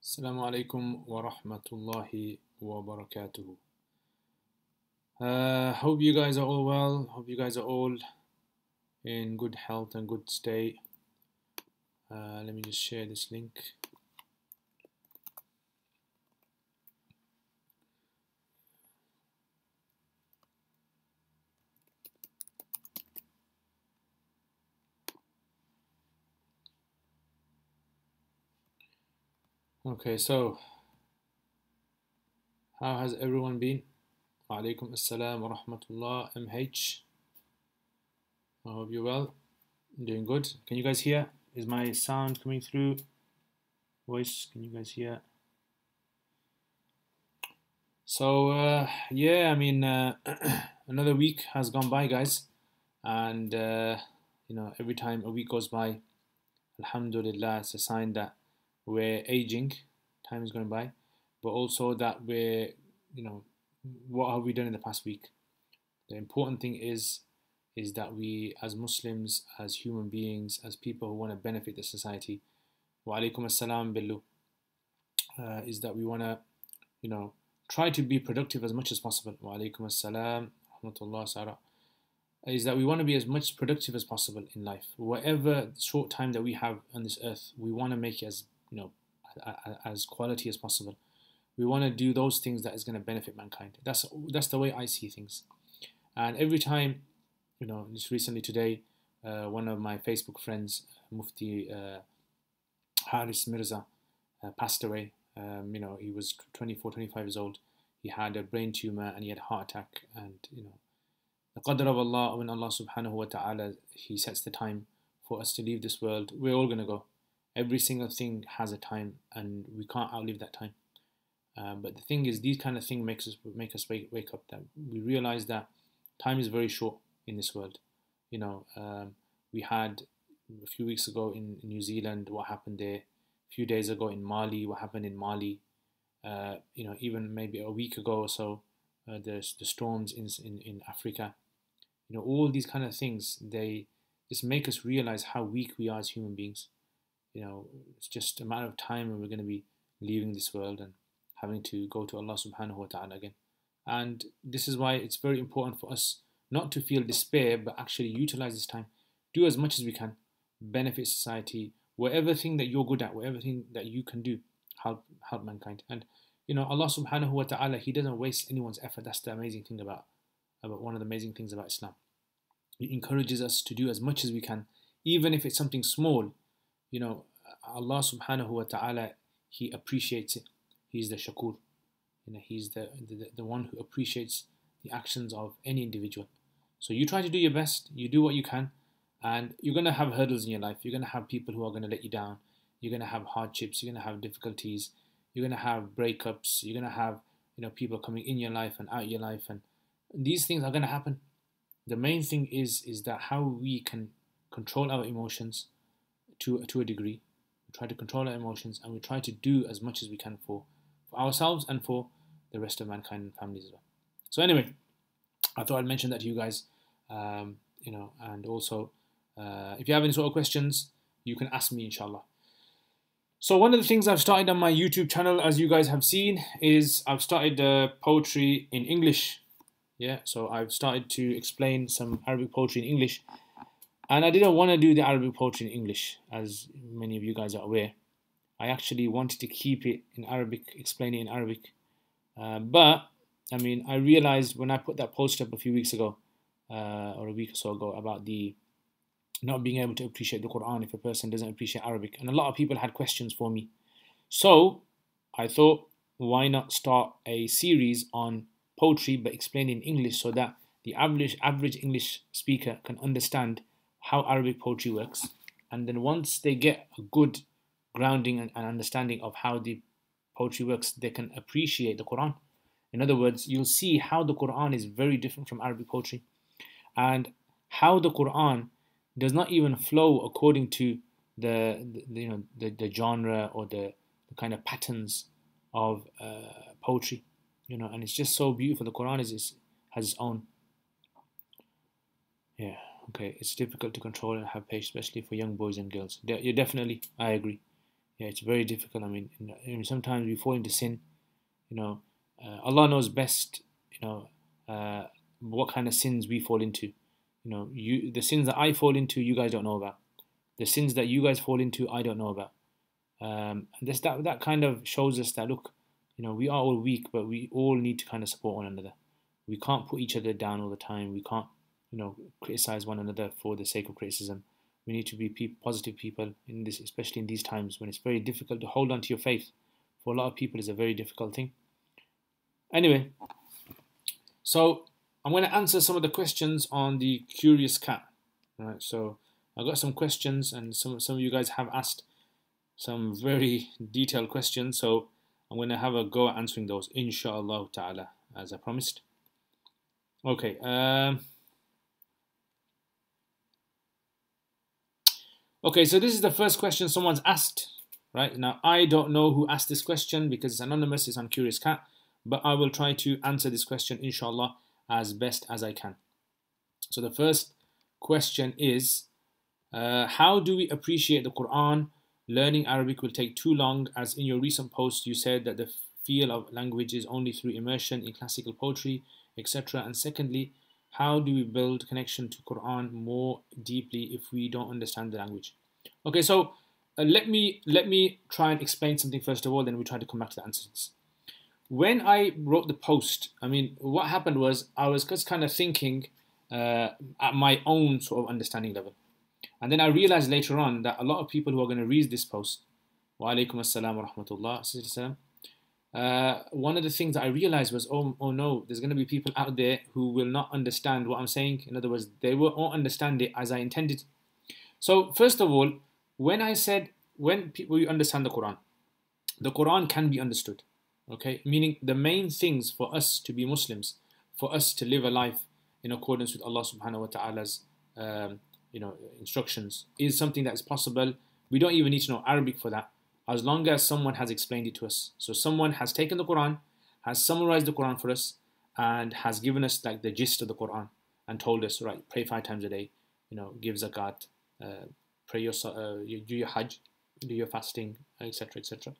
Assalamu alaikum wa rahmatullahi wa barakatuhu. Hope you guys are all well. Hope you guys are all in good health and good state. Let me just share this link. Okay, so how has everyone been? Wa alaikum assalam wa rahmatullah. MH, I hope you're well. Doing good. Can you guys hear? Is my sound coming through? Voice, can you guys hear? So yeah, I mean, another week has gone by, guys, and every time a week goes by, alhamdulillah, it's a sign that we're aging, time is going by, but also that what have we done in the past week? The important thing is that we, as Muslims, as human beings, as people who want to benefit the society, wa alaikum assalam billu, is that we want to, try to be productive as much as possible. Wa alaikum assalam, rahmatullah, Sarah. Is that we want to be as much productive as possible in life. Whatever short time that we have on this earth, we want to make it as quality as possible. We want to do those things that is going to benefit mankind. That's the way I see things. And every time, just recently today, one of my Facebook friends, Mufti Haris Mirza, passed away. He was 24, 25 years old. He had a brain tumor and he had a heart attack. And the qadr of Allah, when Allah subhanahu wa ta'ala, He sets the time for us to leave this world, we're all going to go. Every single thing has a time and we can't outlive that time. But the thing is, these kind of things make us wake up, that we realize that time is very short in this world. We had a few weeks ago in New Zealand what happened there. A few days ago in Mali, what happened in Mali. Even maybe a week ago or so, the storms in Africa. All these kind of things, they just make us realize how weak we are as human beings. It's just a matter of time when we're going to be leaving this world and having to go to Allah subhanahu wa ta'ala again. And this is why it's very important for us not to feel despair, but actually utilize this time. Do as much as we can, benefit society, whatever thing that you're good at, whatever thing that you can do, help mankind. And Allah subhanahu wa ta'ala, He doesn't waste anyone's effort. That's the amazing thing about one of the amazing things about Islam. He encourages us to do as much as we can, even if it's something small. Allah subhanahu wa ta'ala, He appreciates it. He's the shakur. He's the one who appreciates the actions of any individual. So you try to do your best, you do what you can, and you're going to have hurdles in your life. You're going to have people who are going to let you down. You're going to have hardships. You're going to have difficulties. You're going to have breakups. You're going to have people coming in your life and out your life, and these things are going to happen. The main thing is that how we can control our emotions to a degree. We try to control our emotions, and we try to do as much as we can for ourselves and for the rest of mankind and families as well. So anyway, I thought I'd mention that to you guys, and also if you have any sort of questions, you can ask me, inshallah. So one of the things I've started on my YouTube channel, as you guys have seen, is I've started poetry in English. Yeah, so I've started to explain some Arabic poetry in English, and I didn't want to do the Arabic poetry in English, as many of you guys are aware. I actually wanted to keep it in Arabic, explain it in Arabic. But, I mean, I realized when I put that post up a few weeks ago, or a week or so ago, about the not being able to appreciate the Quran if a person doesn't appreciate Arabic. And a lot of people had questions for me. So, I thought, why not start a series on poetry but explain in English, so that the average English speaker can understand how Arabic poetry works. And then once they get a good grounding and understanding of how the poetry works, they can appreciate the Quran. In other words, you'll see how the Quran is very different from Arabic poetry, and how the Quran does not even flow according to the genre or the kind of patterns of poetry, and it's just so beautiful. The Quran has its own. Yeah, okay, it's difficult to control and have patience, especially for young boys and girls. Yeah, definitely, I agree. Yeah, it's very difficult. I mean, sometimes we fall into sin. You know, Allah knows best. You know, what kind of sins we fall into. The sins that I fall into, you guys don't know about. The sins that you guys fall into, I don't know about. And that kind of shows us that, look, we are all weak, but we all need to kind of support one another. We can't put each other down all the time. We can't, criticize one another for the sake of criticism. We need to be positive people in this, especially in these times when it's very difficult to hold on to your faith. For a lot of people, it's a very difficult thing. Anyway, so I'm going to answer some of the questions on the Curious Cat. All right, so I've got some questions, and some of you guys have asked some very detailed questions, so I'm going to have a go at answering those, inshallah ta'ala, as I promised. Okay. Okay, so this is the first question someone's asked. Right now, I don't know who asked this question because it's anonymous. It's on Curious Cat, but I will try to answer this question, inshallah, as best as I can. So the first question is, how do we appreciate the Quran? Learning Arabic will take too long, as in your recent post you said that the feel of language is only through immersion in classical poetry, etc. And secondly, how do we build connection to Quran more deeply if we don't understand the language? Okay, so let me try and explain something first of all, then we try to come back to the answers. When I wrote the post, I mean, what happened was I was just kind of thinking at my own sort of understanding level. And then I realized later on that a lot of people who are going to read this post, wa alaikum assalam wa rahmatullah, one of the things that I realized was, oh no, there's going to be people out there who will not understand what I'm saying. In other words, they won't understand it as I intended. So first of all, when I said, when people understand the Quran can be understood. Okay, meaning the main things for us to be Muslims, for us to live a life in accordance with Allah subhanahu wa ta'ala's instructions is something that is possible. We don't even need to know Arabic for that, as long as someone has explained it to us. So someone has taken the Quran, has summarized the Quran for us, and has given us like the gist of the Quran and told us, right, pray 5 times a day, give zakat, pray do your hajj, do your fasting, etc., etc.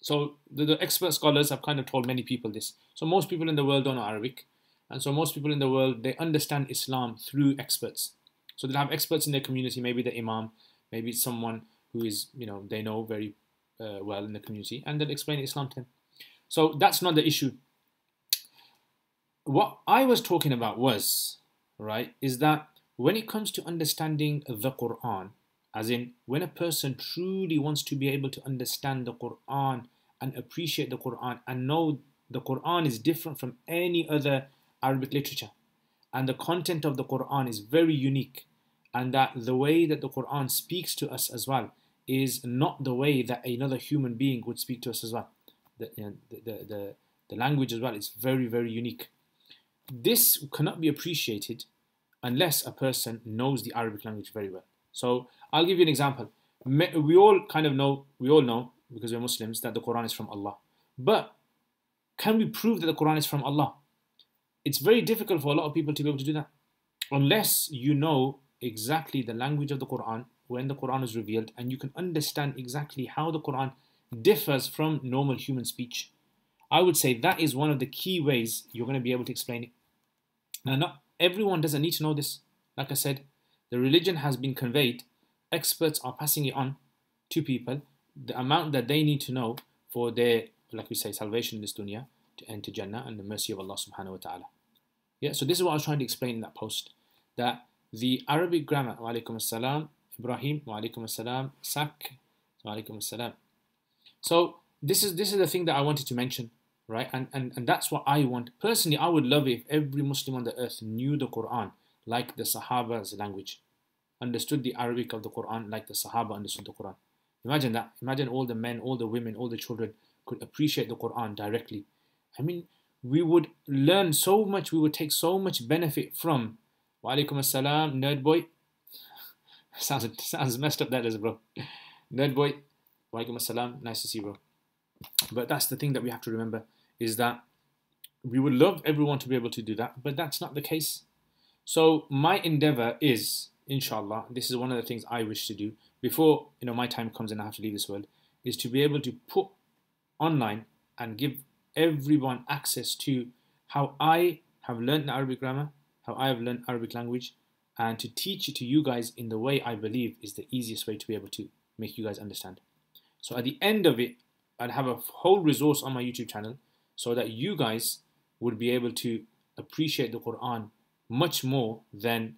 So the expert scholars have kind of told many people this. So most people in the world don't know Arabic, and so most people in the world, they understand Islam through experts. So they'll have experts in their community, maybe the imam, maybe it's someone who is, they know very well in the community, and they'll explain Islam to them. So that's not the issue. What I was talking about was, right, is that when it comes to understanding the Quran, as in when a person truly wants to be able to understand the Quran and appreciate the Quran and know the Quran is different from any other Arabic literature, and the content of the Quran is very unique, and that the way that the Quran speaks to us as well is not the way that another human being would speak to us as well. The language as well is very, very unique. This cannot be appreciated unless a person knows the Arabic language very well. So I'll give you an example. We all know, because we're Muslims, that the Quran is from Allah. But can we prove that the Quran is from Allah? It's very difficult for a lot of people to be able to do that, unless you know exactly the language of the Quran when the Quran is revealed, and you can understand exactly how the Quran differs from normal human speech. I would say that is one of the key ways you're going to be able to explain it. Now, not everyone doesn't need to know this. Like I said, the religion has been conveyed. Experts are passing it on to people, the amount that they need to know for their, like we say, salvation in this dunya, to enter Jannah and the mercy of Allah subhanahu wa ta'ala. Yeah, so this is what I was trying to explain in that post, that the Arabic grammar, wa alaikum assalam, Ibrahim, wa alaikum assalam, Sak, wa alaikum assalam. So this is the thing that I wanted to mention, right? And that's what I want. Personally, I would love it if every Muslim on the earth knew the Quran like the Sahaba's language, understood the Arabic of the Quran like the Sahaba understood the Quran. Imagine that. Imagine all the men, all the women, all the children could appreciate the Quran directly. I mean, we would learn so much, we would take so much benefit from. Wa alaikum assalam, nerd boy. sounds messed up, that is, bro. Nerd boy, wa alaikum assalam, nice to see you, bro. But that's the thing that we have to remember, is that we would love everyone to be able to do that, but that's not the case. So my endeavor is, inshallah, this is one of the things I wish to do before my time comes and I have to leave this world, is to be able to put online and give everyone access to how I have learned Arabic grammar, how I have learned Arabic language, and to teach it to you guys in the way I believe is the easiest way to be able to make you guys understand. So at the end of it, I'd have a whole resource on my YouTube channel so that you guys would be able to appreciate the Quran much more than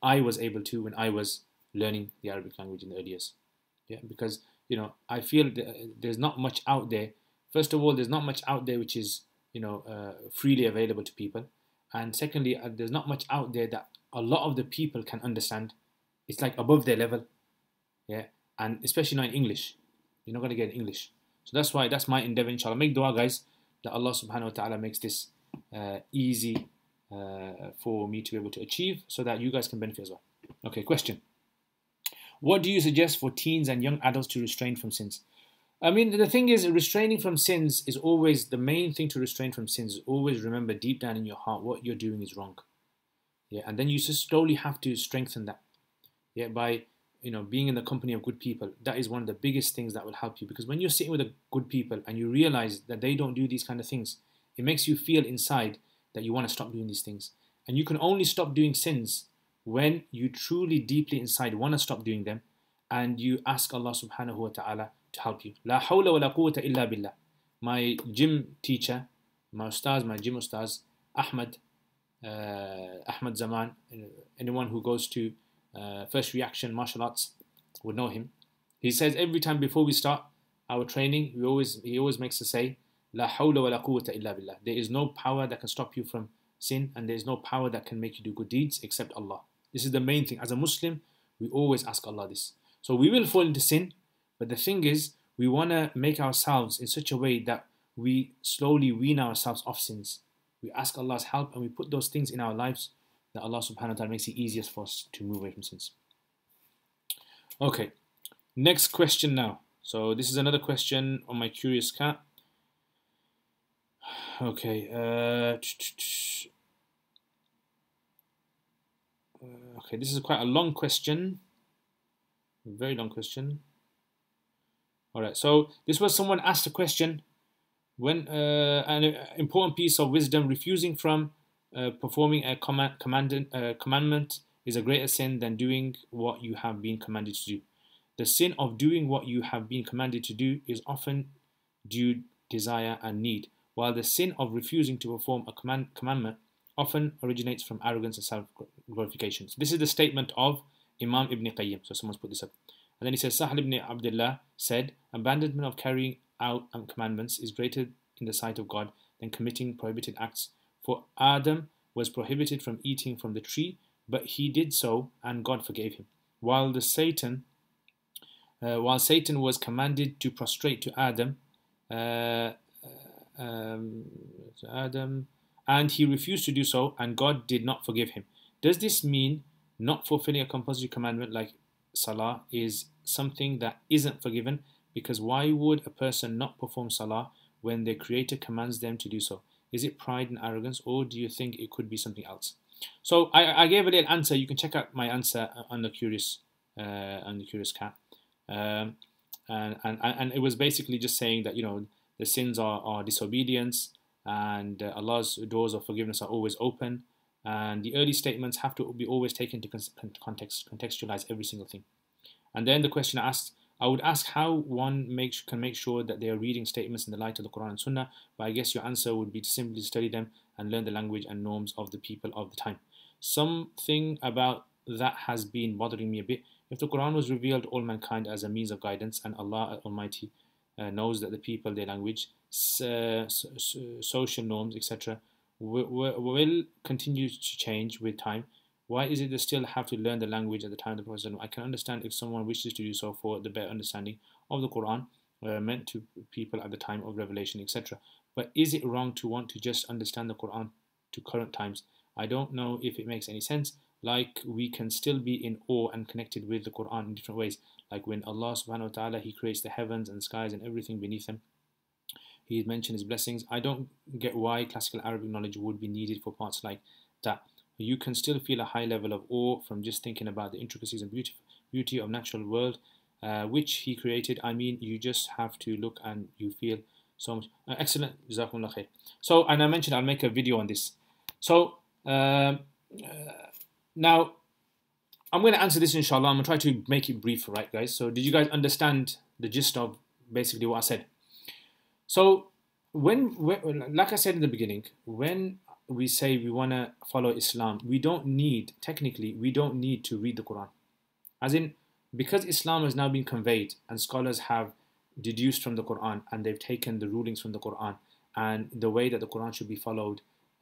I was able to when I was learning the Arabic language in the early years. Yeah, because I feel there's not much out there. First of all, there's not much out there which is freely available to people, and secondly, there's not much out there that a lot of the people can understand. It's like above their level, yeah, and especially not in English. You're not going to get English, so that's my endeavor. Inshallah, make dua, guys, that Allah Subhanahu wa Taala makes this easy for me to be able to achieve, so that you guys can benefit as well. Okay, question. What do you suggest for teens and young adults to restrain from sins? I mean, the thing is, restraining from sins is always the main thing to restrain from sins. Is always remember deep down in your heart what you're doing is wrong. Yeah, and then you just slowly have to strengthen that. Yeah, by being in the company of good people. That is one of the biggest things that will help you, because when you're sitting with the good people and you realize that they don't do these kind of things, it makes you feel inside that you want to stop doing these things. And you can only stop doing sins when you truly deeply inside want to stop doing them, and you ask Allah Subhanahu wa Ta'ala to help you. La hawla wa la quwwata illa billah. My gym teacher, my gym ustaz, Ahmad Zaman, anyone who goes to First Reaction Martial Arts would know him. He says every time before we start our training, he always makes us say, La hawla wa la quwwata illa billah. There is no power that can stop you from sin, and there is no power that can make you do good deeds except Allah. This is the main thing. As a Muslim, we always ask Allah this. So we will fall into sin, but the thing is, we want to make ourselves in such a way that we slowly wean ourselves off sins. We ask Allah's help and we put those things in our lives that Allah Subhanahu wa Ta'ala makes it easiest for us to move away from sins. Okay, next question now. So this is another question on my Curious Cat. Okay, okay, this is quite a long question. Very long question. Alright, so this was someone asked a question. When an important piece of wisdom, refusing from performing a commandment is a greater sin than doing what you have been commanded to do. The sin of doing what you have been commanded to do is often due desire and need, while the sin of refusing to perform a commandment often originates from arrogance and self-glorification. So this is the statement of Imam Ibn Qayyim. So someone's put this up. And then he says, Sahal ibn Abdullah said, abandonment of carrying out commandments is greater in the sight of God than committing prohibited acts. For Adam was prohibited from eating from the tree, but he did so, and God forgave him. While Satan was commanded to prostrate to Adam, and he refused to do so, and God did not forgive him. Does this mean not fulfilling a compulsory commandment like Salah is something that isn't forgiven? Because why would a person not perform Salah when their Creator commands them to do so? Is it pride and arrogance, or do you think it could be something else? So I gave a little answer. You can check out my answer on the Curious Cat, and it was basically just saying that the sins are disobedience, and Allah's doors of forgiveness are always open, and the early statements have to be always taken into contextualize every single thing. And then the question asked, I would ask how one can make sure that they are reading statements in the light of the Quran and Sunnah, but I guess your answer would be to simply study them and learn the language and norms of the people of the time. Something about that has been bothering me a bit. If the Quran was revealed to all mankind as a means of guidance, and Allah Almighty knows that the people, their language, social norms, etc., will continue to change with time, why is it they still have to learn the language at the time of the Prophet? I can understand if someone wishes to do so for the better understanding of the Quran meant to people at the time of revelation, etc. But is it wrong to want to just understand the Quran to current times? I don't know if it makes any sense. Like, we can still be in awe and connected with the Quran in different ways. Like when Allah Subhanahu wa Ta'ala, He creates the heavens and skies and everything beneath them. He mentioned His blessings. I don't get why classical Arabic knowledge would be needed for parts like that. You can still feel a high level of awe from just thinking about the intricacies and beauty of natural world which he created. I mean, you just have to look and you feel so much. Excellent. Jazakumullah khair. So, and I mentioned I'll make a video on this. So, now I'm going to answer this inshallah. I'm going to try to make it brief, right, guys? So, did you guys understand the gist of basically what I said? So, when like I said in the beginning, when we say we want to follow Islam, we don't need to read the Quran. As in, because Islam has now been conveyed and scholars have deduced from the Quran and they've taken the rulings from the Quran and the way that the Quran should be followed,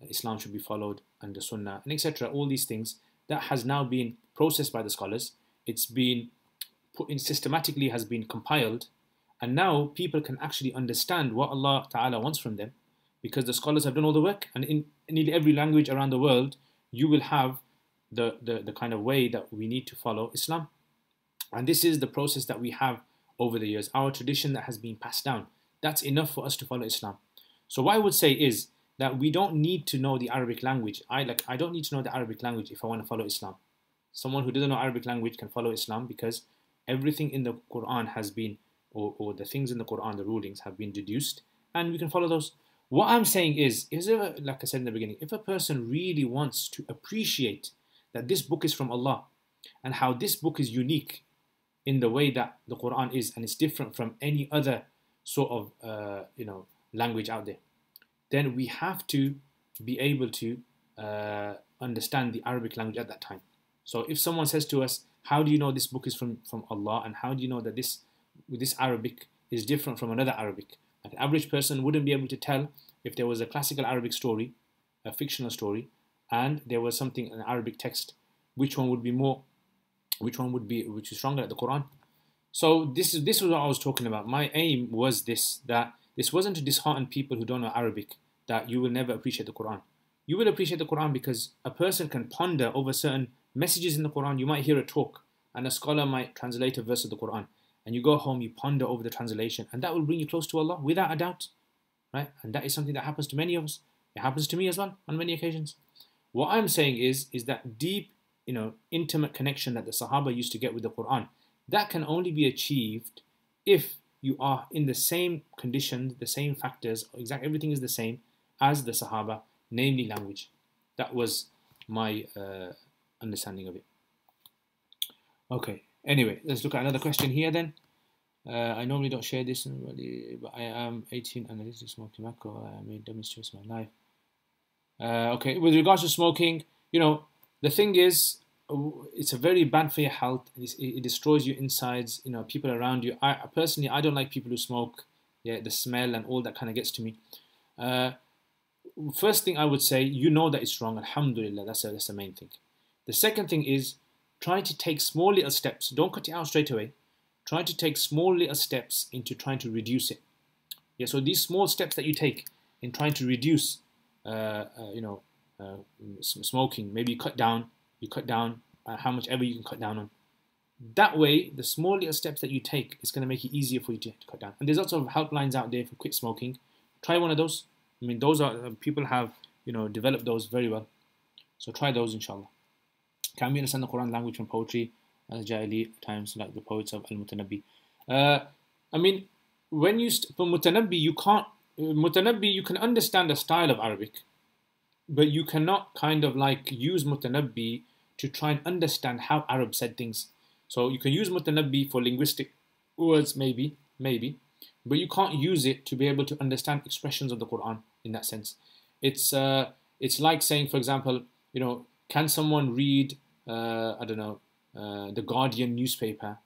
Islam should be followed, and the Sunnah, and etc. All these things that has now been processed by the scholars. It's been put in systematically, has been compiled, and now people can actually understand what Allah Ta'ala wants from them because the scholars have done all the work. And in nearly every language around the world, you will have the kind of way that we need to follow Islam. And this is the process that we have over the years, our tradition that has been passed down. That's enough for us to follow Islam. So what I would say is that we don't need to know the Arabic language. I don't need to know the Arabic language if I want to follow Islam. Someone who doesn't know Arabic language can follow Islam because everything in the Quran has been, or the things in the Quran, the rulings have been deduced, and we can follow those. What I'm saying is like I said in the beginning, if a person really wants to appreciate that this book is from Allah and how this book is unique in the way that the Quran is, and it's different from any other sort of language out there, then we have to be able to understand the Arabic language at that time. So if someone says to us, how do you know this book is from Allah, and how do you know that this Arabic is different from another Arabic? Like an average person wouldn't be able to tell if there was a classical Arabic story, a fictional story, and there was something, an Arabic text, which is stronger at the Quran. So this is what I was talking about. My aim was that this wasn't to dishearten people who don't know Arabic, that you will never appreciate the Quran. You will appreciate the Quran because a person can ponder over certain messages in the Quran. You might hear a talk and a scholar might translate a verse of the Quran, and you go home, you ponder over the translation, and that will bring you close to Allah without a doubt, right? And that is something that happens to many of us. It happens to me as well on many occasions. What I'm saying is that deep, intimate connection that the Sahaba used to get with the Quran, that can only be achieved if you are in the same conditions, the same factors, everything is the same as the Sahaba, namely language. That was my understanding of it. Okay, anyway, let's look at another question here then. I normally don't share this, but I am 18 and I used to smoke tobacco. I made demonstrates my life. Okay, with regards to smoking, the thing is, it's a very bad for your health. It destroys your insides, people around you. I personally don't like people who smoke. Yeah, the smell and all that kind of gets to me. First thing I would say, that it's wrong. Alhamdulillah, that's the main thing. The second thing is, try to take small little steps. Don't cut it out straight away. Try to take small little steps into trying to reduce it. Yeah, so these small steps that you take in trying to reduce, smoking, maybe you cut down how much ever you can cut down on. That way, the small little steps that you take is going to make it easier for you to cut down. And there's lots of helplines out there for quit smoking. Try one of those. I mean, those are people have developed those very well. So try those, inshallah. Can we understand the Quran language from poetry as Jahili times, like the poets of Al-Mutanabbi? I mean, when you for Mutanabbi, you can't. Mutanabbi, you can understand the style of Arabic, but you cannot kind of like use Mutanabbi to try and understand how Arabs said things. So you can use Mutanabbi for linguistic words, maybe, but you can't use it to be able to understand expressions of the Quran in that sense. It's like saying, for example, can someone read, the Guardian newspaper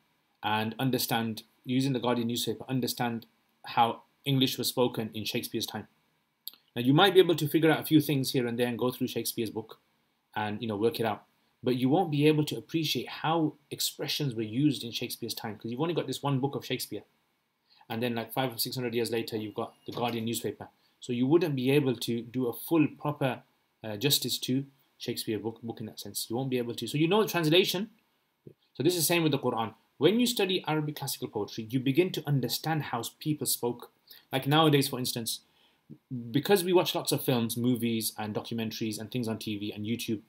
and understand, using the Guardian newspaper, understand how English was spoken in Shakespeare's time? Now, you might be able to figure out a few things here and there and go through Shakespeare's book and, work it out. But you won't be able to appreciate how expressions were used in Shakespeare's time because you've only got this one book of Shakespeare. And then like 500 or 600 years later, you've got the Guardian newspaper. So you wouldn't be able to do a full, proper justice to Shakespeare book in that sense. You won't be able to. So the translation. So this is the same with the Quran. When you study Arabic classical poetry, you begin to understand how people spoke. Like nowadays, for instance, because we watch lots of films, movies, and documentaries and things on TV and YouTube,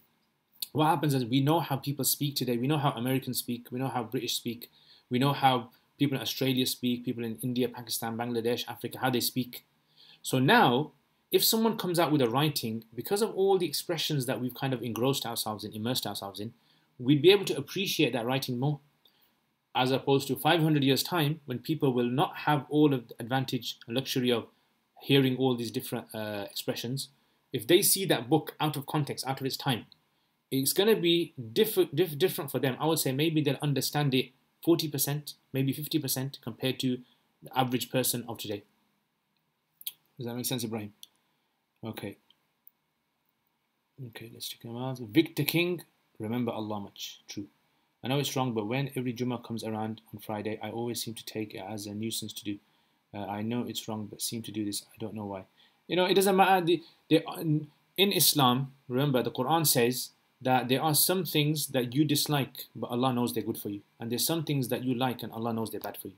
what happens is we know how people speak today. We know how Americans speak. We know how British speak. We know how people in Australia speak, people in India, Pakistan, Bangladesh, Africa, how they speak. So now, if someone comes out with a writing, because of all the expressions that we've kind of engrossed ourselves in, immersed ourselves in, we'd be able to appreciate that writing more. As opposed to 500 years' time, when people will not have all of the advantage and luxury of hearing all these different expressions, if they see that book out of context, out of its time, it's going to be different for them. I would say maybe they'll understand it 40%, maybe 50% compared to the average person of today. Does that make sense, Ibrahim? Okay. Okay, let's check them out. Victor King, remember Allah much. True. I know it's wrong, but when every Jummah comes around on Friday, I always seem to take it as a nuisance to do. I know it's wrong, but seem to do this. I don't know why. You know, it doesn't matter. In Islam, remember, the Quran says that there are some things that you dislike, but Allah knows they're good for you. And there's some things that you like, and Allah knows they're bad for you.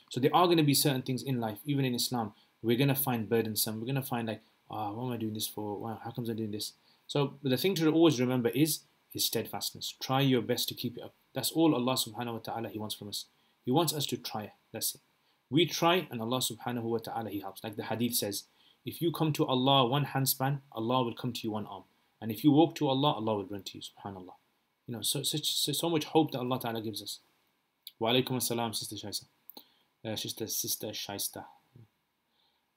So there are going to be certain things in life, even in Islam, we're going to find burdensome. We're going to find like, what am I doing this for? Wow, how come I'm doing this? So the thing to always remember is steadfastness. Try your best to keep it up. That's all Allah subhanahu wa ta'ala, He wants from us. He wants us to try. That's it. We try and Allah subhanahu wa ta'ala, He helps. Like the hadith says, if you come to Allah one handspan, Allah will come to you one arm. And if you walk to Allah, Allah will run to you, subhanallah. You know, so much hope that Allah ta'ala gives us. Wa alaikum assalam, Sister Shaista. Sister Shaista.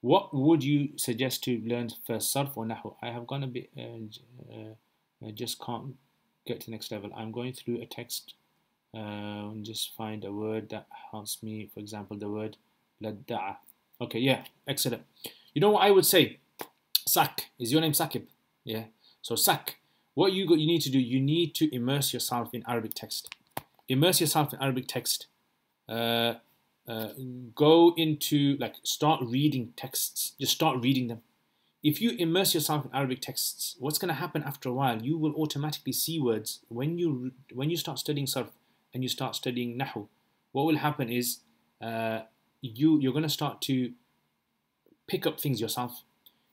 What would you suggest to learn first, sarf or nahu? I have gone a bit, I just can't get to the next level. I'm going through a text and just find a word that helps me. For example, the word ladda'a. Okay, yeah, excellent. You know what I would say? Sak. Is your name Sakib? Yeah. So Sak. What you need to do, you need to immerse yourself in Arabic text. Immerse yourself in Arabic text. Go into, like, start reading texts. Just start reading them. If you immerse yourself in Arabic texts, what's going to happen after a while? You will automatically see words. When you start studying sarf and you start studying nahu, what will happen is you're going to start to pick up things yourself.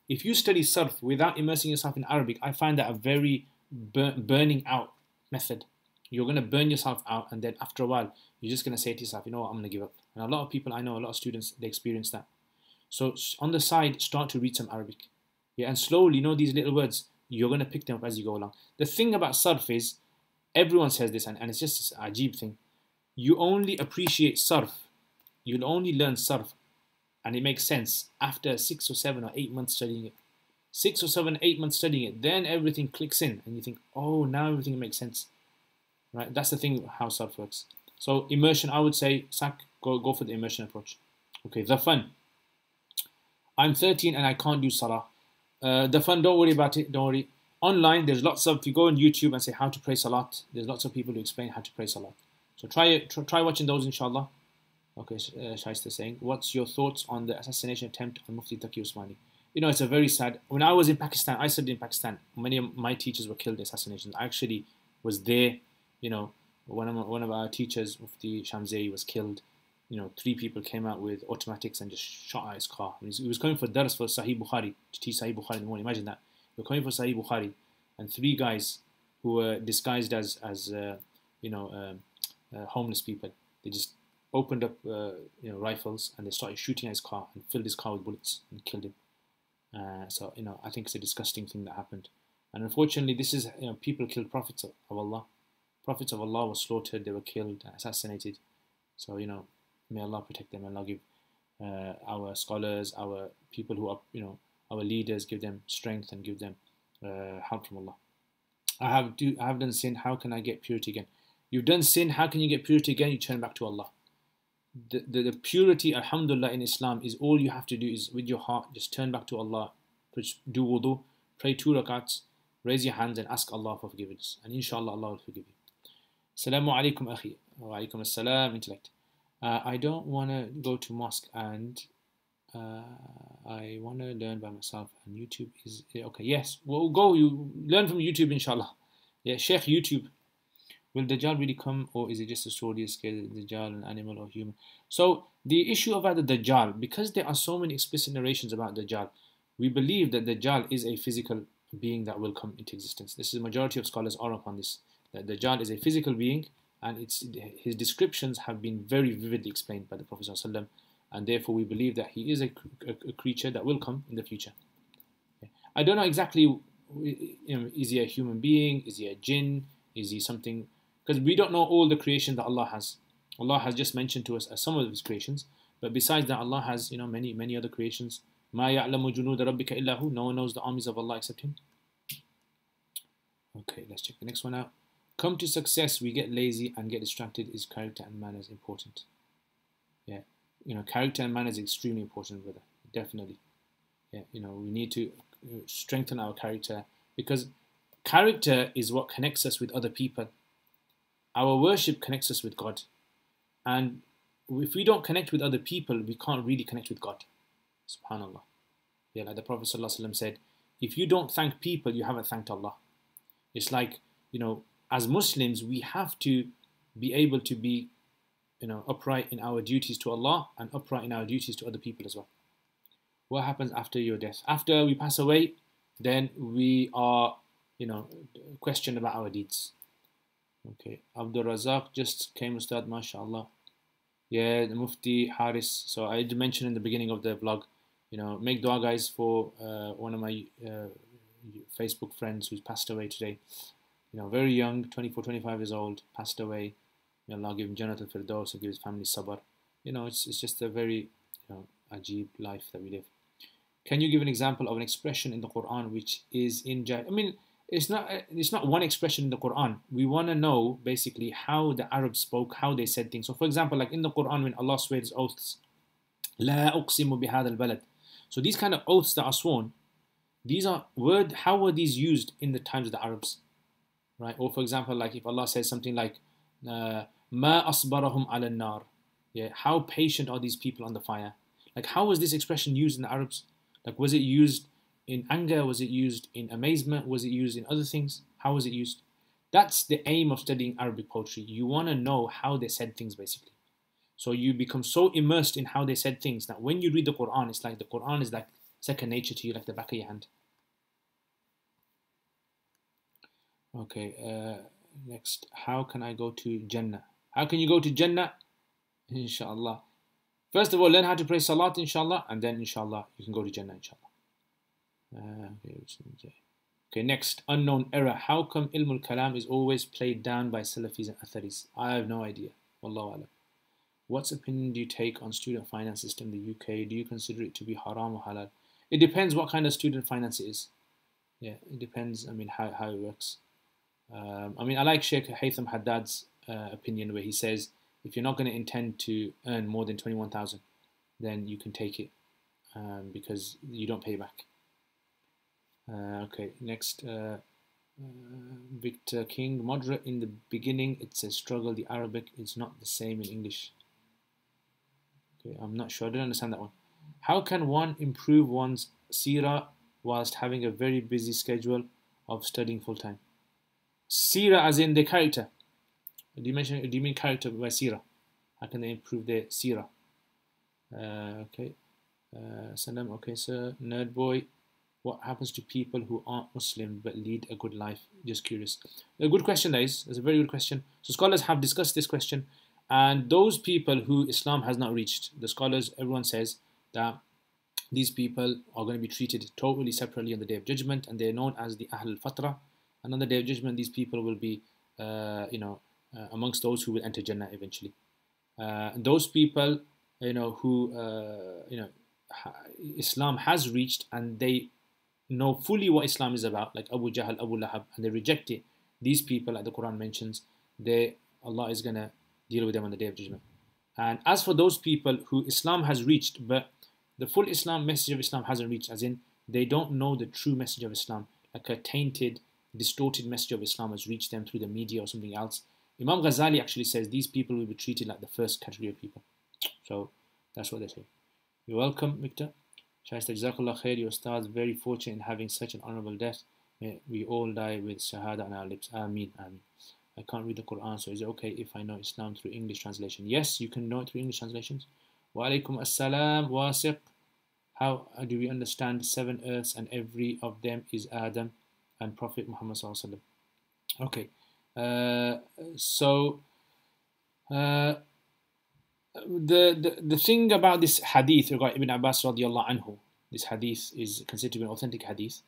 If you study sarf without immersing yourself in Arabic, I find that a very burning out method. You're going to burn yourself out, and then after a while, you're just going to say to yourself, you know what, I'm going to give up. And a lot of people I know, a lot of students, they experience that. So on the side, start to read some Arabic. Yeah, and slowly, you know, these little words, you're going to pick them up as you go along. The thing about sarf is, everyone says this, and it's just an ajib thing. You only appreciate sarf, you'll only learn sarf, and it makes sense after 6 or 7 or 8 months studying it. 6 or 7, 8 months studying it, then everything clicks in, and you think, oh, now everything makes sense. Right? That's the thing how sarf works. So immersion, I would say, Sak, go for the immersion approach. Okay, the fun. I'm 13 and I can't do salah. The fun, don't worry about it, don't worry. Online, there's lots of, if you go on YouTube and say how to pray salat, there's lots of people who explain how to pray salat. So try watching those, inshallah. Okay, Shaista saying, what's your thoughts on the assassination attempt on Mufti Taqi Usmani? You know, it's a very sad, when I was in Pakistan, I studied in Pakistan, many of my teachers were killed in assassinations. I actually was there, you know, one of our teachers, Mufti Shamzei, was killed. You know, 3 people came out with automatics and just shot at his car. He was coming for dars for Sahih Bukhari, to teach Sahih Bukhari in the morning. Imagine that. They were coming for Sahih Bukhari, and 3 guys who were disguised as homeless people. They just opened up rifles, and they started shooting at his car and filled his car with bullets and killed him. So, you know, I think it's a disgusting thing that happened. And unfortunately, this is, you know, people killed prophets of Allah. Prophets of Allah were slaughtered, they were killed, assassinated. So, you know, may Allah protect them, and Allah give our scholars, our people who are, you know, our leaders, give them strength and give them help from Allah. I have done sin, how can I get purity again? You've done sin, how can you get purity again? You turn back to Allah. The purity, alhamdulillah, in Islam is all you have to do is with your heart, just turn back to Allah, do wudu, pray 2 rakats, raise your hands and ask Allah for forgiveness. And inshallah, Allah will forgive you. Assalamu alaikum akhi. Wa alaikum assalam, intellect. I don't want to go to mosque, and I want to learn by myself, and YouTube is okay. Yes, well, go, you learn from YouTube, inshallah. Yeah, Sheikh YouTube. Will Dajjal really come, or is it just a story scared Dajjal, an animal or human? So the issue about the Dajjal, because there are so many explicit narrations about Dajjal, we believe that Dajjal is a physical being that will come into existence. This is the majority of scholars are upon this. That Dajjal is a physical being, and his descriptions have been very vividly explained by the Prophet ﷺ, and therefore we believe that he is a creature that will come in the future. I don't know exactly, is he a human being? Is he a jinn? Is he something? Because we don't know all the creation that Allah has. Allah has just mentioned to us some of his creations, but besides that, Allah has many other creations. مَا يَعْلَمُ جُنُودَ رَبِّكَ إِلَّا هُ. No one knows the armies of Allah except him. Okay, let's check the next one out. Come to success, we get lazy and get distracted. Is character and manners important? Yeah, character and manners is extremely important, brother. Definitely. Yeah, we need to strengthen our character, because character is what connects us with other people. Our worship connects us with God, and if we don't connect with other people, we can't really connect with God. Subhanallah. Yeah, like the Prophet ﷺ said, if you don't thank people, you haven't thanked Allah. It's like, as Muslims, we have to be able to be, upright in our duties to Allah and upright in our duties to other people as well. What happens after your death? After we pass away, then we are, questioned about our deeds. Okay, Abdul Razak just came, Ustad, mashallah. Yeah, the Mufti Haris. So I did mention in the beginning of the vlog, make dua, guys, for one of my Facebook friends who's passed away today. Very young, 24, 25 years old, passed away. May Allah give him Jannat al-Firdaus and give his family sabr. It's just a very, ajib life that we live. Can you give an example of an expression in the Quran which is in it's not one expression in the Quran. We want to know basically how the Arabs spoke, how they said things. So for example, like in the Quran, when Allah swears oaths, لا أقسم بهذا البلد. So these kind of oaths that are sworn, these are how were these used in the times of the Arabs? Right? Or for example, like if Allah says something like ما أصبرهم على النار. Yeah, how patient are these people on the fire? Like, how was this expression used in the Arabs? Like, was it used in anger? Was it used in amazement? Was it used in other things? How was it used? That's the aim of studying Arabic poetry. You want to know how they said things, basically. So you become so immersed in how they said things that when you read the Quran, it's like the Quran is like second nature to you, like the back of your hand. Okay, next. How can I go to Jannah? How can you go to Jannah? Inshallah. First of all, learn how to pray Salat, inshallah, and then inshallah you can go to Jannah, inshallah. Okay, next. Unknown error. How come Ilmul Kalam is always played down by Salafis and Atharis? I have no idea. Wallahu alam. What opinion do you take on student finance system in the UK? Do you consider it to be haram or halal? It depends what kind of student finance it is. Yeah, it depends, how it works. I like Sheikh Haytham Haddad's opinion, where he says, if you're not going to intend to earn more than 21,000, then you can take it, because you don't pay back. Okay, next. Victor King, moderate in the beginning, it's a struggle. The Arabic is not the same in English. Okay, I'm not sure. I don't understand that one. How can one improve one's seerah whilst having a very busy schedule of studying full time? Seerah as in the character. Do you mean character by seerah? How can they improve their seerah? Okay. Salam. Okay, sir. Nerd boy. What happens to people who aren't Muslim but lead a good life? Just curious. A good question, guys. That's a very good question. So scholars have discussed this question, and those people who Islam has not reached, the scholars, everyone says that these people are going to be treated totally separately on the Day of Judgment, and they're known as the Ahl al-Fatra. And on the Day of Judgment, these people will be, amongst those who will enter Jannah eventually. Those people, who, Islam has reached, and they know fully what Islam is about, like Abu Jahl, Abu Lahab, and they reject it. These people, like the Quran mentions, Allah is going to deal with them on the Day of Judgment. And as for those people who Islam has reached, but the full message of Islam hasn't reached, as in they don't know the true message of Islam, like a tainted, distorted message of Islam has reached them through the media or something else. Imam Ghazali actually says these people will be treated like the first category of people. So that's what they say. You're welcome, Victor. Shaista, Jazakallah khair, your stars very fortunate in having such an honorable death. May we all die with shahada on our lips. Ameen, ameen. I can't read the Quran, so is it okay if I know Islam through English translation? Yes, you can know it through English translations. Wa alaikum assalam, wasiq. How do we understand 7 earths and every of them is Adam and Prophet Muhammad sallallahu alaihi wasallam? Okay, so Uh, the thing about this hadith regarding Ibn Abbas radiallahu anhu, this hadith is considered to be an authentic hadith,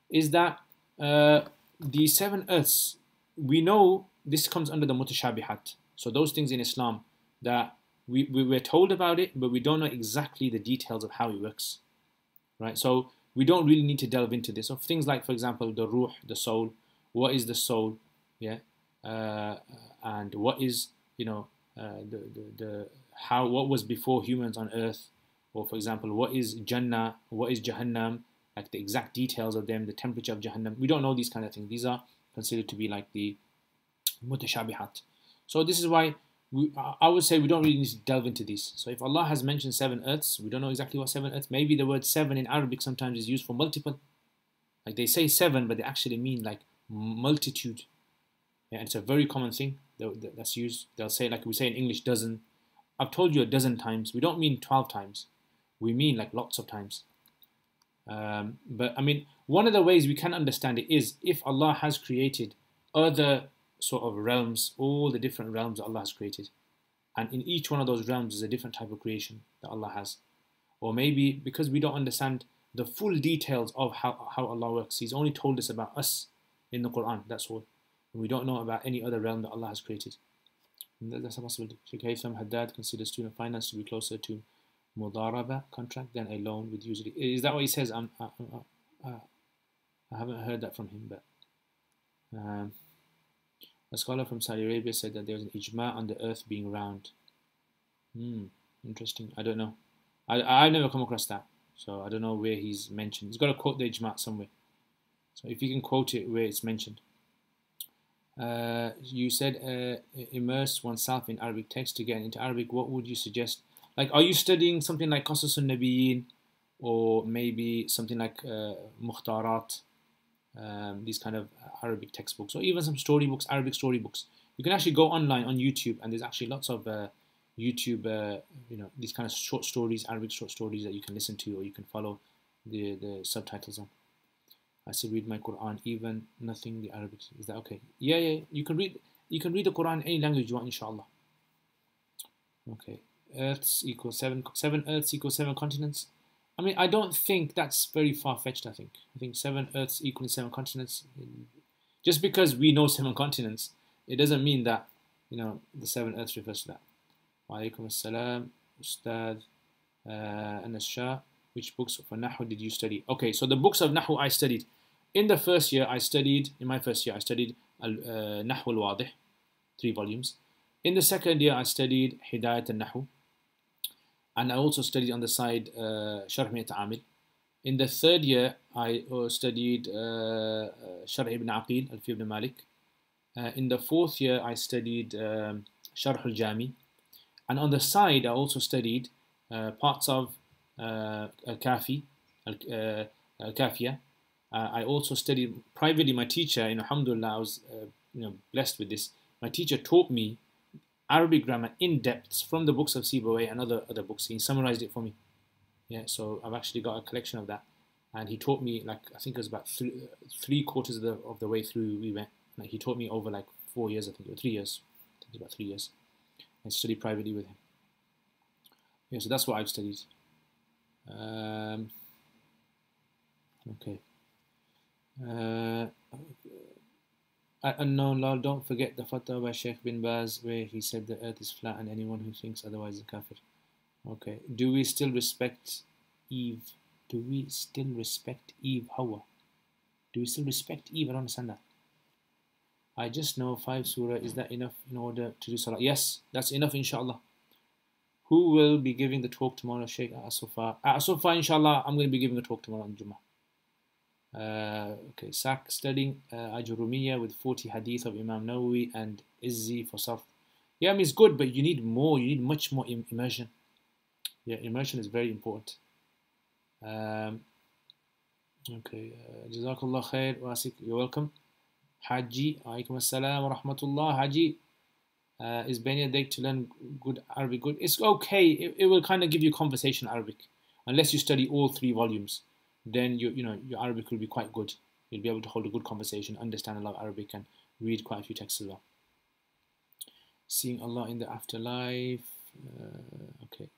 is that the seven earths, we know this comes under the mutashabihat. So those things in Islam that we were told about it, but we don't know exactly the details of how it works, right? So we don't really need to delve into this. So things like, for example, the ruh, the soul. What is the soul? Yeah, and what is, you know, the how, what was before humans on earth, or for example, what is Jannah, what is Jahannam, like the exact details of them, the temperature of Jahannam. We don't know these kind of things. These are considered to be like the mutashabihat. So this is why I would say we don't really need to delve into these. So if Allah has mentioned seven earths, we don't know exactly what seven earths. Maybe the word seven in Arabic sometimes is used for multiple. Like they say seven, but they actually mean like multitude. Yeah, and it's a very common thing that's used. They'll say, like we say in English, dozen. I've told you a dozen times. We don't mean 12 times. We mean like lots of times. But I mean, one of the ways we can understand it is if Allah has created other sort of realms, all the different realms that Allah has created, and in each one of those realms is a different type of creation that Allah has. Or maybe because we don't understand the full details of how Allah works, He's only told us about us in the Quran, that's all. And we don't know about any other realm that Allah has created. And that's a possibility. Sheikh Haytham Haddad considers student finance to be closer to mudaraba contract than a loan with usually. Is that what he says? I haven't heard that from him, but a scholar from Saudi Arabia said that there's an ijma on the earth being round. Interesting. I don't know. I've never come across that, so I don't know where he's mentioned. He's got to quote the ijma somewhere. So if you can quote it where it's mentioned. You said immerse oneself in Arabic text to get into Arabic. What would you suggest? Like, are you studying something like Qasasun Nabiyyin, or maybe something like Mukhtarat, these kind of Arabic textbooks, or even some storybooks, Arabic storybooks? You can actually go online on YouTube, and there's actually lots of YouTube, these kind of short stories, Arabic short stories that you can listen to, or you can follow the subtitles on. I said read my Quran, even nothing the Arabic. Is that okay? Yeah. You can read the Quran in any language you want, inshallah. Okay. Earths equals seven Earths equals seven continents. I mean, I don't think that's very far-fetched. I think seven Earths equaling seven continents. Just because we know seven continents, it doesn't mean that the seven Earths refers to that. Wa alaikum assalam, Ustad Anas Shah. Which books for Nahu did you study? Okay, so the books of Nahu I studied. In my first year, I studied Nahu al-Wadih, 3 volumes. In the second year, I studied Hidayat al-Nahu. And I also studied on the side Sharh Mi'at Amil. In the third year, I studied Sharh ibn Aqil, Alfi ibn Malik. In the fourth year, I studied Sharh al-Jami. And on the side, I also studied parts of Al-Kafi, Al-Kafiya. I also studied privately. My teacher, alhamdulillah, I was blessed with this. My teacher taught me Arabic grammar in depth from the books of Sibawayh and other books. He summarized it for me. Yeah, so I've actually got a collection of that, and he taught me, like, I think it was about three quarters of the way through we went. Like, he taught me over like 4 years, I think, or 3 years. I think it was about 3 years. I studied privately with him. Yeah, so that's what I've studied. Okay. Unknown lol, don't forget the fatwa by Sheikh bin Baz where he said the earth is flat and anyone who thinks otherwise is a kafir. Okay. Do we still respect Eve? Hawa? Do we still respect Eve? I don't understand that. I just know 5 surah. Is that enough in order to do salah? Yes, that's enough, inshallah. Who will be giving the talk tomorrow? Sheikh Asofa. Asofa, inshallah, I'm going to be giving a talk tomorrow on Jummah. Okay, Sak studying Ajurumiyya with 40 hadith of Imam Nawawi and Izzi for Sarf. Yeah, I mean, it's good, but you need more. You need much more immersion. Yeah, immersion is very important. Okay, Jazakallah khair. Wasik, you're welcome. Haji, alaikum assalam wa rahmatullah. Haji, is Benedict to learn good Arabic good? It's okay. It will kind of give you conversation Arabic, unless you study all 3 volumes. Then your Arabic will be quite good. You'll be able to hold a good conversation, understand a lot of Arabic, and read quite a few texts as well. seeing Allah in the afterlife. Okay.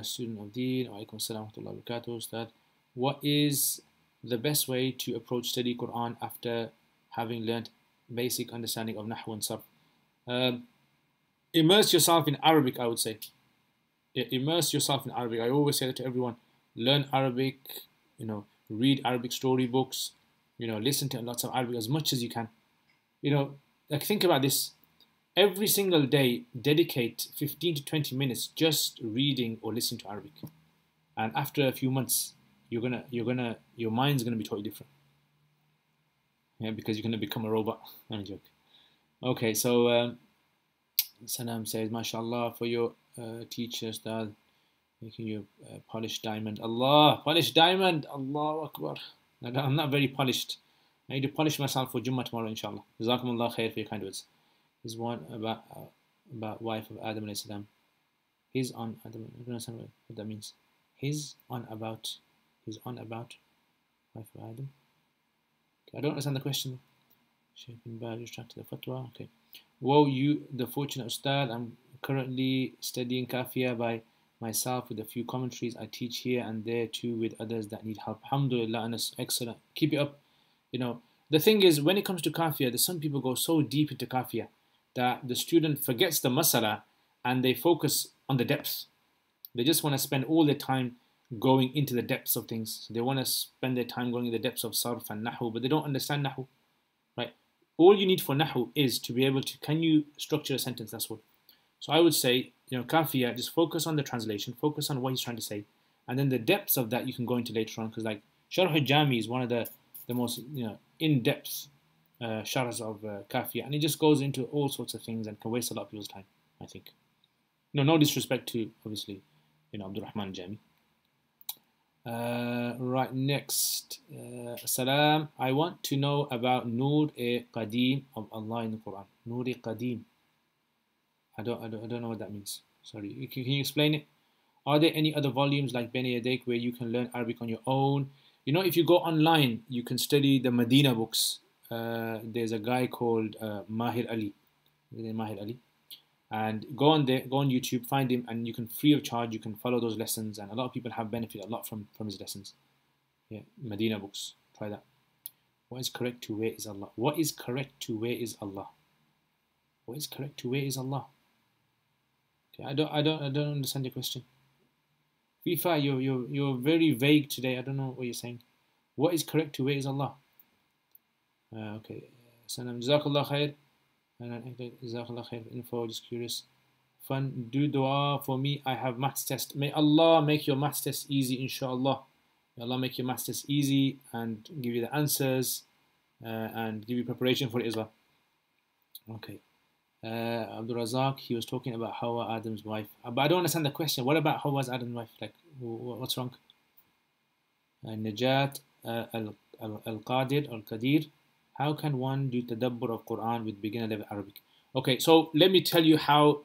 Student of Deen, Alaikum Assalam wa rahmatullahi wa barakatuh, Ustad. What is the best way to approach study Quran after having learnt basic understanding of Nahw and Sarf? Immerse yourself in Arabic, I would say. Yeah, immerse yourself in Arabic. I always say that to everyone. Learn Arabic, read Arabic storybooks, listen to lots of Arabic as much as you can. Like think about this. Every single day, dedicate 15 to 20 minutes just reading or listening to Arabic. And after a few months, your mind's gonna be totally different. Yeah, because you're gonna become a robot. I'm a joke. Okay, so Sanam says, MashaAllah for your teachers that making you polished diamond. Allah, polished diamond. Allahu Akbar. I'm not very polished. I need to polish myself for Jummah tomorrow, inshallah. Jazakumullah khair for your kind words. Is one about wife of Adam alayhi salam. His on Adam. I don't understand what that means. His on about wife of Adam. Okay, I don't understand the question. Sheikh bin Baz retracted the fatwa. Okay. Woe you, the fortunate Ustad. I'm currently studying Kafia by myself with a few commentaries. I teach here and there too with others that need help. Alhamdulillah, Anas, excellent. Keep it up. The thing is, when it comes to Kafia, there's some people go so deep into Kafia that the student forgets the masala and they focus on the depth. They just want to spend all their time going into the depths of things. So they want to spend their time going in the depths of sarf and nahu, but they don't understand nahu, right? All you need for nahu is to be able to, can you structure a sentence? That's what. So I would say, Kafia, just focus on the translation, focus on what he's trying to say, and then the depths of that you can go into later on, because like Sharh al-Jami is one of the most in-depth sharhs of Kafia, and it just goes into all sorts of things and can waste a lot of people's time, I think. No disrespect to, obviously, Abdul Rahman Jami. Right, next. Salam. I want to know about Nur-e-Qadim of Allah in the Quran. Nur-e-Qadim. I don't know what that means. Sorry. Can you explain it? Are there any other volumes like Beni Yadayk where you can learn Arabic on your own? If you go online, you can study the Medina books. There's a guy called Mahir Ali. Mahir Ali. And go on YouTube, find him, and you can free of charge, you can follow those lessons, and a lot of people have benefited a lot from his lessons. Yeah, Medina books. Try that. What is correct to where is Allah? What is correct to where is Allah? What is correct to where is Allah? Okay, I don't understand your question. Fifa, you're very vague today. I don't know what you're saying. What is correct to where is Allah? Okay. Sanam, Jazakallah khair. Jazakallah khair info, just curious. Fun, do dua for me. I have maths test. May Allah make your maths test easy, inshallah. May Allah make your maths test easy and give you the answers and give you preparation for it as well. Okay. Abdul Razak, he was talking about Hawa, Adam's wife. But I don't understand the question. What about Hawa's Adam's wife? Like, what's wrong? Najat Al-Qadir, Al-Qadir. How can one do tadabbur of Quran with beginner level Arabic? Okay, so let me tell you how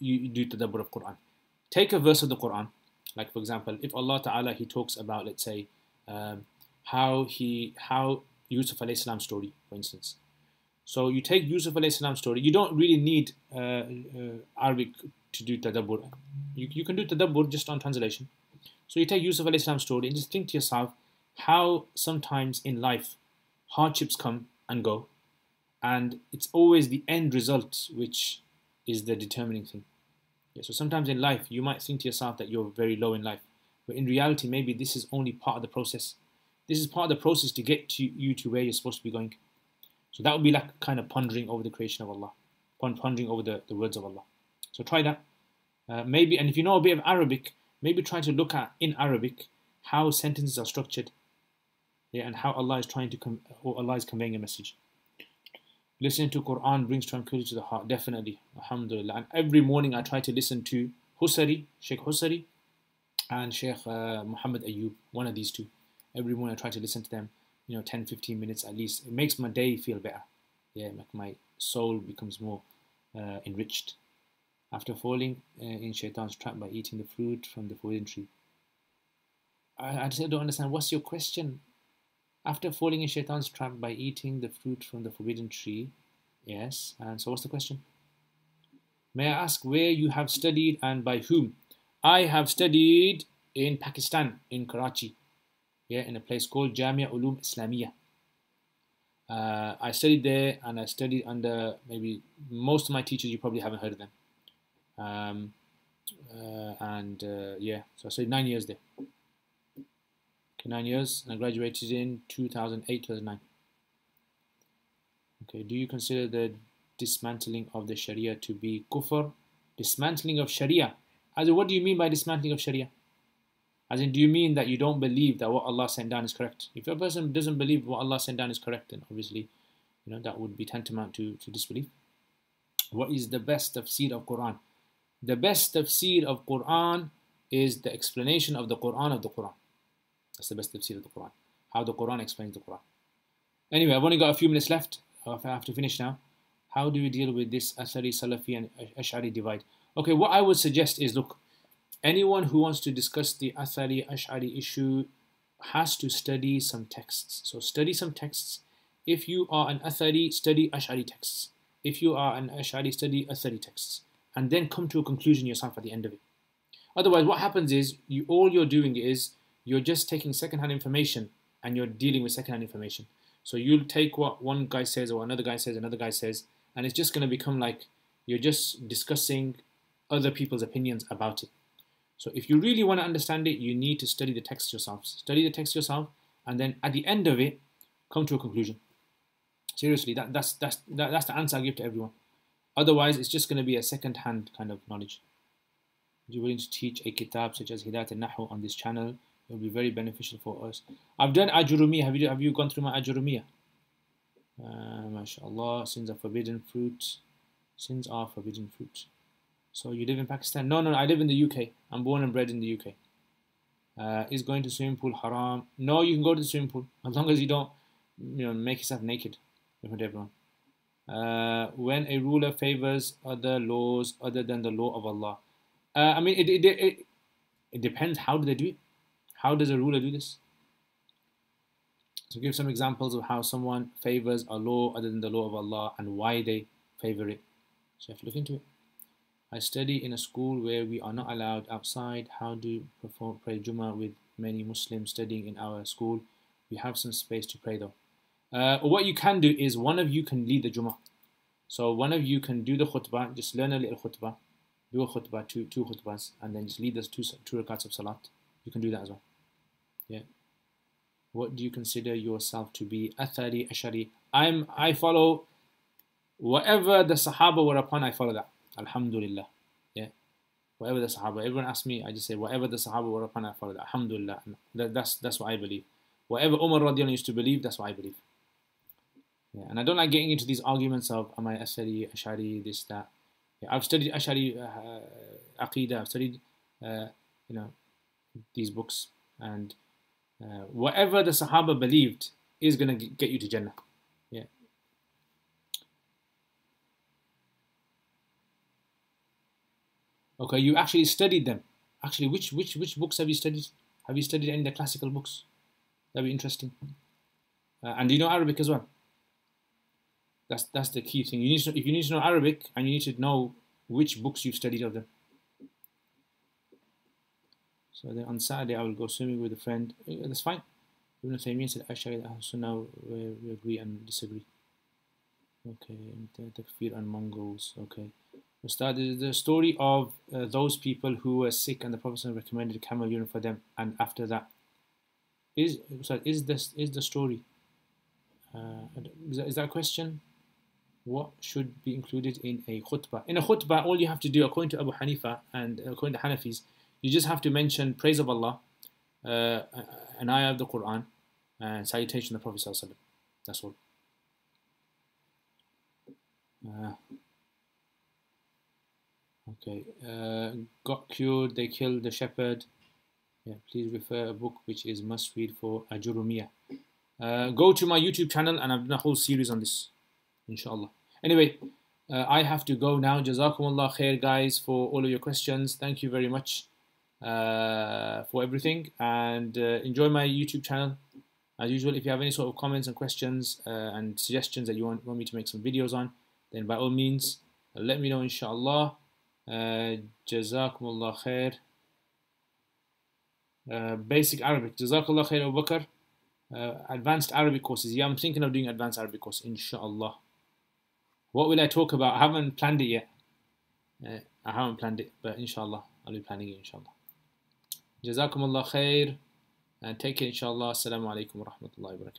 you do tadabbur of Quran. Take a verse of the Quran. Like, for example, if Allah Ta'ala, He talks about, let's say, how Yusuf alayhi salam story, for instance. So you take Yusuf alayhi salam story. You don't really need Arabic to do tadabbur. You can do tadabbur just on translation. So you take Yusuf alayhi salam story and just think to yourself how sometimes in life hardships come and go, and it's always the end result which is the determining thing. Yeah, so sometimes in life you might think to yourself that you're very low in life, but in reality maybe this is only part of the process. This is part of the process to get you to where you're supposed to be going. So that would be like kind of pondering over the creation of Allah, pondering over the words of Allah. So try that. Maybe, and if you know a bit of Arabic, maybe try to look at in Arabic how sentences are structured. Yeah, and how Allah is Allah is conveying a message. Listening to Quran brings tranquility to the heart, definitely. Alhamdulillah. And every morning I try to listen to Sheikh Husari, and Sheikh Muhammad Ayyub, one of these two. Every morning I try to listen to them, 10-15 minutes at least. It makes my day feel better. Yeah, like my soul becomes more enriched. After falling in Shaitan's trap by eating the fruit from the forbidden tree. I just don't understand. What's your question? After falling in Shaitan's trap by eating the fruit from the forbidden tree. Yes, and so what's the question? May I ask where you have studied and by whom? I have studied in Pakistan, in Karachi, yeah, in a place called Jamia Ulum Islamiyah. I studied there, and I studied under maybe most of my teachers. You probably haven't heard of them. Um, yeah, so I studied 9 years there. Okay, 9 years, and I graduated in 2008, 2009. Okay, do you consider the dismantling of the Sharia to be kufr? Dismantling of Sharia? As in, what do you mean by dismantling of Sharia? As in, do you mean that you don't believe that what Allah sent down is correct? If a person doesn't believe what Allah sent down is correct, then obviously, that would be tantamount to disbelief. What is the best tafsir of Quran? The best tafsir of Quran is the explanation of the Quran of the Quran. That's the best tafsir of the Quran. How the Quran explains the Quran. Anyway, I've only got a few minutes left. I have to finish now. How do we deal with this Athari, Salafi and Ash'ari divide? Okay, what I would suggest is, look, anyone who wants to discuss the Athari, Ash'ari issue has to study some texts. So study some texts. If you are an Athari, study Ash'ari texts. If you are an Ash'ari, study Athari texts. And then come to a conclusion yourself at the end of it. Otherwise, what happens is, all you're doing is, you're just taking second-hand information and you're dealing with second-hand information. So you'll take what one guy says or another guy says, another guy says, and it's just going to become like you're just discussing other people's opinions about it. So if you really want to understand it, you need to study the text yourself. Study the text yourself, and then at the end of it, come to a conclusion. Seriously, that's the answer I give to everyone. Otherwise, it's just going to be a second-hand kind of knowledge. If you're willing to teach a kitab such as Hidayat al-Nahu on this channel, it will be very beneficial for us. I've done Ajurumiyah. Have you gone through my Ajurumiyah? MashaAllah, sins are forbidden fruit. Sins are forbidden fruit. So you live in Pakistan? No, I live in the UK. I'm born and bred in the UK. Is going to swimming pool haram? No, you can go to the swimming pool as long as you don't, make yourself naked in front of everyone. When a ruler favors other laws other than the law of Allah, I mean, it depends. How do they do it? How does a ruler do this? So give some examples of how someone favors a law other than the law of Allah and why they favor it. So you have to look into it. I study in a school where we are not allowed outside. How do you pray Jummah with many Muslims studying in our school? We have some space to pray though. What you can do is one of you can lead the Jummah. So one of you can do the khutbah, just learn a little khutbah, do a khutbah, two khutbahs, and then just lead us two rakats of salat. You can do that as well. Yeah. What do you consider yourself to be? Athari, Ash'ari. I follow whatever the Sahaba were upon. I follow that. Alhamdulillah. Yeah. Whatever the Sahaba. Everyone asks me, I just say whatever the Sahaba were upon. I follow that. Alhamdulillah. That's what I believe. Whatever Umar radiallahu anhu used to believe, that's what I believe. Yeah. And I don't like getting into these arguments of am I Athari, Ash'ari, this, that. Yeah. I've studied Ash'ari Aqidah. I've studied these books, and whatever the Sahaba believed is going to get you to Jannah. Yeah. Okay, you actually studied them. Actually, which books have you studied? Have you studied any of the classical books? That'd be interesting. And do you know Arabic as well? That's the key thing. If you need to know Arabic, and you need to know which books you've studied of them. So then on Saturday I will go swimming with a friend. That's fine. Ibn Taymiyyah said Ash'ari so now we agree and disagree. Okay, and takfir and Mongols. Okay. We started the story of those people who were sick and the Prophet recommended camel urine for them, and after that is the story. Is that a question? What should be included in a khutbah? In a khutbah, all you have to do, according to Abu Hanifa and according to Hanafis, you just have to mention praise of Allah, an ayah of the Quran, and salutation of the Prophet ﷺ. That's all. Okay. Got cured, they killed the shepherd. Yeah, please refer a book which is must read for Ajurumiyah. Go to my YouTube channel, and I've done a whole series on this, inshallah. Anyway, I have to go now. Jazakumullah khair, guys, for all of your questions. Thank you very much for everything, and enjoy my YouTube channel. As usual, if you have any sort of comments and questions and suggestions that you want me to make some videos on, then by all means, let me know inshallah. Jazakumullah khair. Basic Arabic. Jazakallah khair Abu Bakr. Advanced Arabic courses. Yeah, I'm thinking of doing advanced Arabic course, inshallah. What will I talk about? I haven't planned it yet. I haven't planned it, but inshallah, I'll be planning it inshallah. Jazakumullah khair. And take care inshallah. Assalamu alaikum wa rahmatullahi wa barakatuh.